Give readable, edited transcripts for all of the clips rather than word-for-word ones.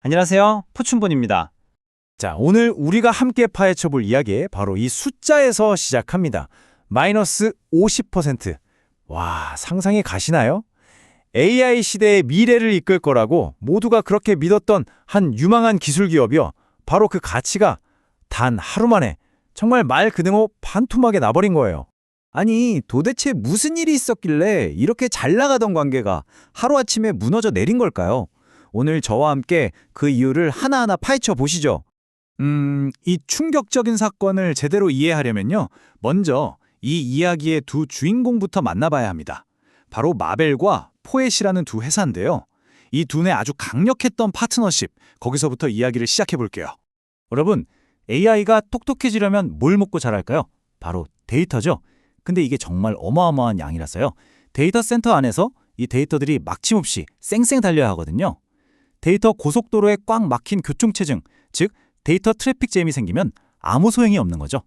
안녕하세요. 포춘본입니다. 자, 오늘 우리가 함께 파헤쳐볼 이야기 바로 이 숫자에서 시작합니다. 마이너스 50%. 와, 상상이 가시나요? AI 시대의 미래를 이끌 거라고 모두가 그렇게 믿었던 한 유망한 기술 기업이요. 바로 그 가치가 단 하루 만에 정말 말 그대로 반토막에 나버린 거예요. 아니, 도대체 무슨 일이 있었길래 이렇게 잘 나가던 관계가 하루아침에 무너져 내린 걸까요? 오늘 저와 함께 그 이유를 하나하나 파헤쳐 보시죠. 이 충격적인 사건을 제대로 이해하려면요. 먼저 이 이야기의 두 주인공부터 만나봐야 합니다. 바로 마벨과 포엣이라는 두 회사인데요. 이 두뇌 아주 강력했던 파트너십, 거기서부터 이야기를 시작해 볼게요. 여러분, AI가 똑똑해지려면 뭘 먹고 자랄까요? 바로 데이터죠. 근데 이게 정말 어마어마한 양이라서요. 데이터 센터 안에서 이 데이터들이 막힘없이 쌩쌩 달려야 하거든요. 데이터 고속도로에 꽉 막힌 교통체증, 즉 데이터 트래픽 잼이 생기면 아무 소용이 없는 거죠.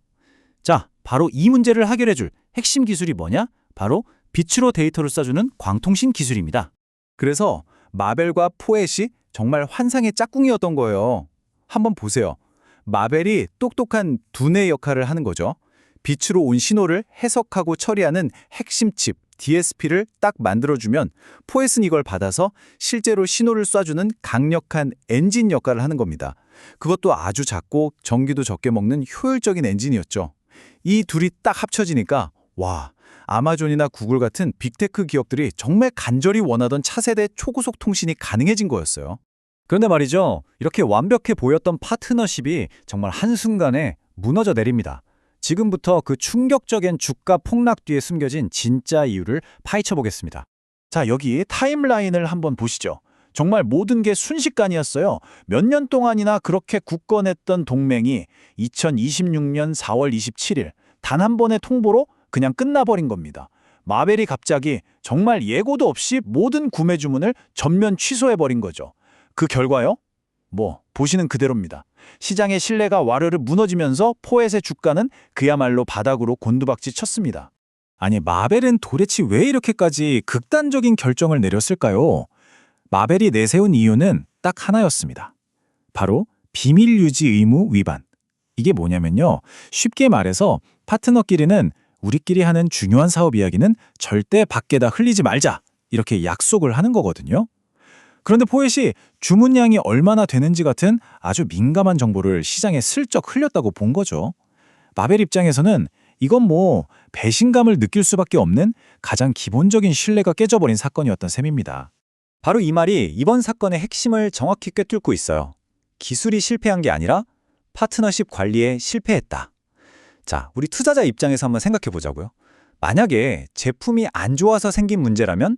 자, 바로 이 문제를 해결해줄 핵심 기술이 뭐냐? 바로 빛으로 데이터를 쏴주는 광통신 기술입니다. 그래서 마벨과 포엣이 정말 환상의 짝꿍이었던 거예요. 한번 보세요. 마벨이 똑똑한 두뇌 역할을 하는 거죠. 빛으로 온 신호를 해석하고 처리하는 핵심 칩, DSP를 딱 만들어주면 포엣은 이걸 받아서 실제로 신호를 쏴주는 강력한 엔진 역할을 하는 겁니다. 그것도 아주 작고 전기도 적게 먹는 효율적인 엔진이었죠. 이 둘이 딱 합쳐지니까 와, 아마존이나 구글 같은 빅테크 기업들이 정말 간절히 원하던 차세대 초고속 통신이 가능해진 거였어요. 그런데 말이죠. 이렇게 완벽해 보였던 파트너십이 정말 한순간에 무너져 내립니다. 지금부터 그 충격적인 주가 폭락 뒤에 숨겨진 진짜 이유를 파헤쳐 보겠습니다. 자, 여기 타임라인을 한번 보시죠. 정말 모든 게 순식간이었어요. 몇 년 동안이나 그렇게 굳건했던 동맹이 2026년 4월 27일 단 한 번의 통보로 그냥 끝나버린 겁니다. 마벨이 갑자기 정말 예고도 없이 모든 구매 주문을 전면 취소해버린 거죠. 그 결과요? 보시는 그대로입니다. 시장의 신뢰가 와르르 무너지면서 포엣의 주가는 그야말로 바닥으로 곤두박질 쳤습니다. 아니, 마벨은 도대체 왜 이렇게까지 극단적인 결정을 내렸을까요? 마벨이 내세운 이유는 딱 하나였습니다. 바로 비밀 유지 의무 위반. 이게 뭐냐면요. 쉽게 말해서 파트너끼리는 우리끼리 하는 중요한 사업 이야기는 절대 밖에다 흘리지 말자. 이렇게 약속을 하는 거거든요. 그런데 포엣이 주문량이 얼마나 되는지 같은 아주 민감한 정보를 시장에 슬쩍 흘렸다고 본 거죠. 마벨 입장에서는 이건 배신감을 느낄 수밖에 없는 가장 기본적인 신뢰가 깨져버린 사건이었던 셈입니다. 바로 이 말이 이번 사건의 핵심을 정확히 꿰뚫고 있어요. 기술이 실패한 게 아니라 파트너십 관리에 실패했다. 자, 우리 투자자 입장에서 한번 생각해 보자고요. 만약에 제품이 안 좋아서 생긴 문제라면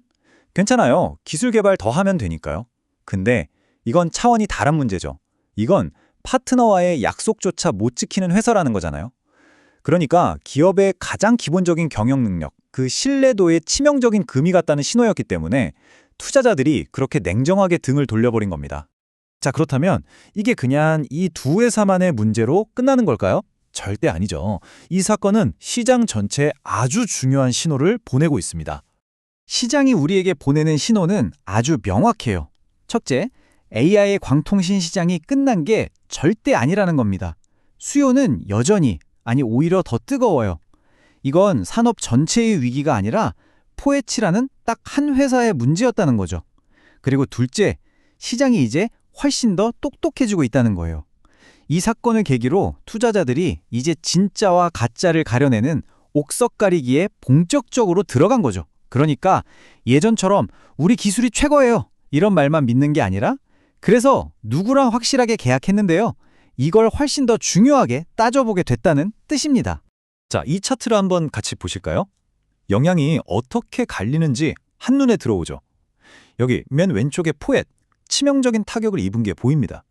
괜찮아요. 기술 개발 더 하면 되니까요. 근데 이건 차원이 다른 문제죠. 이건 파트너와의 약속조차 못 지키는 회사라는 거잖아요. 그러니까 기업의 가장 기본적인 경영 능력, 그 신뢰도에 치명적인 금이 갔다는 신호였기 때문에 투자자들이 그렇게 냉정하게 등을 돌려버린 겁니다. 자, 그렇다면 이게 그냥 이 두 회사만의 문제로 끝나는 걸까요? 절대 아니죠. 이 사건은 시장 전체에 아주 중요한 신호를 보내고 있습니다. 시장이 우리에게 보내는 신호는 아주 명확해요. 첫째, AI의 광통신 시장이 끝난 게 절대 아니라는 겁니다. 수요는 여전히, 아니 오히려 더 뜨거워요. 이건 산업 전체의 위기가 아니라 포엣이라는 딱 한 회사의 문제였다는 거죠. 그리고 둘째, 시장이 이제 훨씬 더 똑똑해지고 있다는 거예요. 이 사건을 계기로 투자자들이 이제 진짜와 가짜를 가려내는 옥석 가리기에 본격적으로 들어간 거죠. 그러니까 예전처럼 우리 기술이 최고예요. 이런 말만 믿는 게 아니라 그래서 누구랑 확실하게 계약했는데요. 이걸 훨씬 더 중요하게 따져보게 됐다는 뜻입니다. 자, 이 차트를 한번 같이 보실까요? 영향이 어떻게 갈리는지 한눈에 들어오죠. 여기 맨 왼쪽에 포엣, 치명적인 타격을 입은 게 보입니다.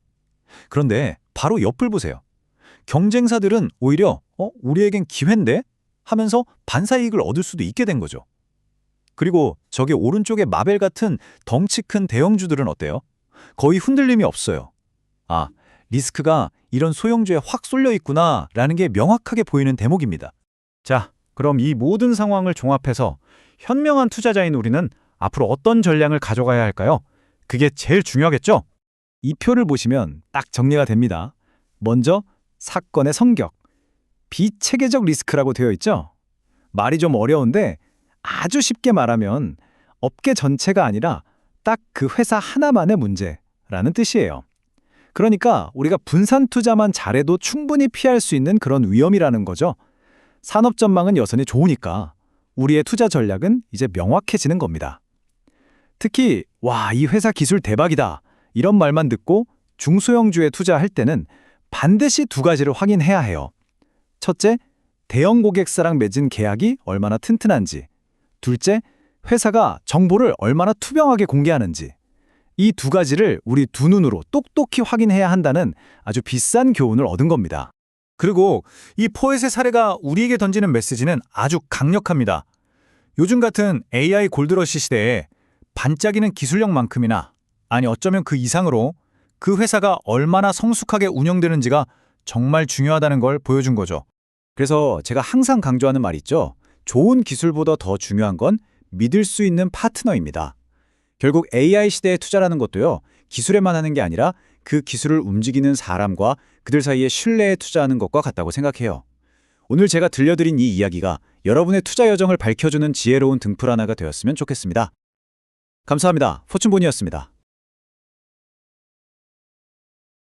그런데 바로 옆을 보세요. 경쟁사들은 오히려 우리에겐 기회인데? 하면서 반사이익을 얻을 수도 있게 된 거죠. 그리고 저기 오른쪽에 마벨 같은 덩치 큰 대형주들은 어때요? 거의 흔들림이 없어요. 아, 리스크가 이런 소형주에 확 쏠려 있구나 라는 게 명확하게 보이는 대목입니다. 자, 그럼 이 모든 상황을 종합해서 현명한 투자자인 우리는 앞으로 어떤 전략을 가져가야 할까요? 그게 제일 중요하겠죠? 이 표를 보시면 딱 정리가 됩니다. 먼저 사건의 성격, 비체계적 리스크라고 되어 있죠? 말이 좀 어려운데 아주 쉽게 말하면 업계 전체가 아니라 딱 그 회사 하나만의 문제라는 뜻이에요. 그러니까 우리가 분산 투자만 잘해도 충분히 피할 수 있는 그런 위험이라는 거죠. 산업 전망은 여전히 좋으니까 우리의 투자 전략은 이제 명확해지는 겁니다. 특히 와, 이 회사 기술 대박이다 이런 말만 듣고 중소형주에 투자할 때는 반드시 두 가지를 확인해야 해요. 첫째, 대형 고객사랑 맺은 계약이 얼마나 튼튼한지. 둘째, 회사가 정보를 얼마나 투명하게 공개하는지. 이 두 가지를 우리 두 눈으로 똑똑히 확인해야 한다는 아주 비싼 교훈을 얻은 겁니다. 그리고 이 포엣의 사례가 우리에게 던지는 메시지는 아주 강력합니다. 요즘 같은 AI 골드러시 시대에 반짝이는 기술력만큼이나, 아니 어쩌면 그 이상으로 그 회사가 얼마나 성숙하게 운영되는지가 정말 중요하다는 걸 보여준 거죠. 그래서 제가 항상 강조하는 말 있죠. 좋은 기술보다 더 중요한 건 믿을 수 있는 파트너입니다. 결국 AI 시대에 투자라는 것도요, 기술에만 하는 게 아니라 그 기술을 움직이는 사람과 그들 사이의 신뢰에 투자하는 것과 같다고 생각해요. 오늘 제가 들려드린 이 이야기가 여러분의 투자 여정을 밝혀주는 지혜로운 등불 하나가 되었으면 좋겠습니다. 감사합니다. 포춘본이었습니다.